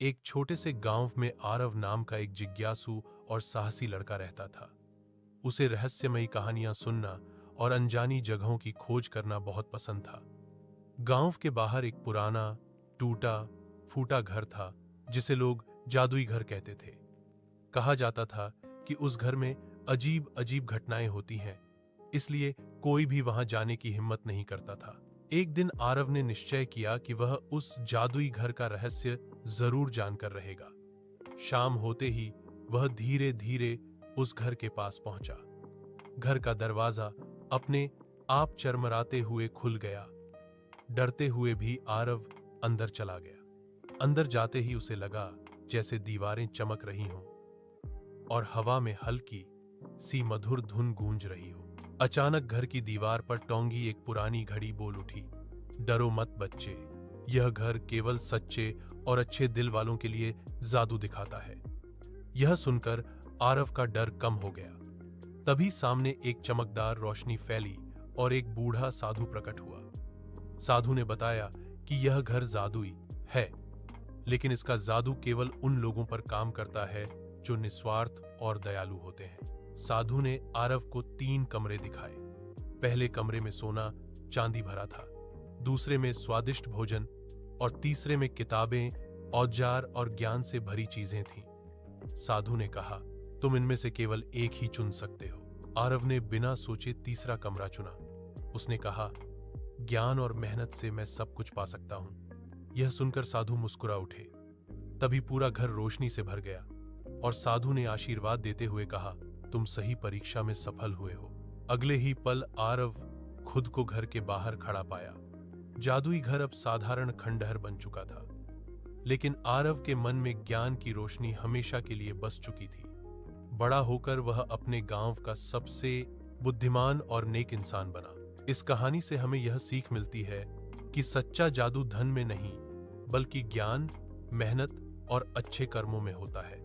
एक छोटे से गांव में आरव नाम का एक जिज्ञासु और साहसी लड़का रहता था। उसे रहस्यमयी कहानियां सुनना और अनजानी जगहों की खोज करना बहुत पसंद था। गांव के बाहर एक पुराना, टूटा फूटा घर था जिसे लोग जादुई घर कहते थे। कहा जाता था कि उस घर में अजीब अजीब घटनाएं होती हैं, इसलिए कोई भी वहां जाने की हिम्मत नहीं करता था। एक दिन आरव ने निश्चय किया कि वह उस जादुई घर का रहस्य जरूर जानकर रहेगा। शाम होते ही वह धीरे धीरे उस घर के पास पहुंचा। घर का दरवाजा अपने आप चरमराते हुए खुल गया। डरते हुए भी आरव अंदर चला गया। अंदर जाते ही उसे लगा जैसे दीवारें चमक रही हों और हवा में हल्की सी मधुर धुन गूंज रही हो। अचानक घर की दीवार पर टोंगी एक पुरानी घड़ी बोल उठी, डरो मत बच्चे, यह घर केवल सच्चे और अच्छे दिल वालों के लिए जादू दिखाता है। यह सुनकर आरव का डर कम हो गया। तभी सामने एक चमकदार रोशनी फैली और एक बूढ़ा साधु प्रकट हुआ। साधु ने बताया कि यह घर जादुई है, लेकिन इसका जादू केवल उन लोगों पर काम करता है जो निस्वार्थ और दयालु होते हैं। साधु ने आरव को 3 कमरे दिखाए। पहले कमरे में सोना चांदी भरा था, दूसरे में स्वादिष्ट भोजन और तीसरे में किताबें, औजार और ज्ञान से भरी चीजें थीं। साधु ने कहा, तुम इनमें से केवल एक ही चुन सकते हो। आरव ने बिना सोचे तीसरा कमरा चुना। उसने कहा, ज्ञान और मेहनत से मैं सब कुछ पा सकता हूं। यह सुनकर साधु मुस्कुरा उठे। तभी पूरा घर रोशनी से भर गया और साधु ने आशीर्वाद देते हुए कहा, तुम सही परीक्षा में सफल हुए हो। अगले ही पल आरव खुद को घर के बाहर खड़ा पाया। जादुई घर अब साधारण खंडहर बन चुका था, लेकिन आरव के मन में ज्ञान की रोशनी हमेशा के लिए बस चुकी थी। बड़ा होकर वह अपने गांव का सबसे बुद्धिमान और नेक इंसान बना। इस कहानी से हमें यह सीख मिलती है कि सच्चा जादू धन में नहीं, बल्कि ज्ञान, मेहनत और अच्छे कर्मों में होता है।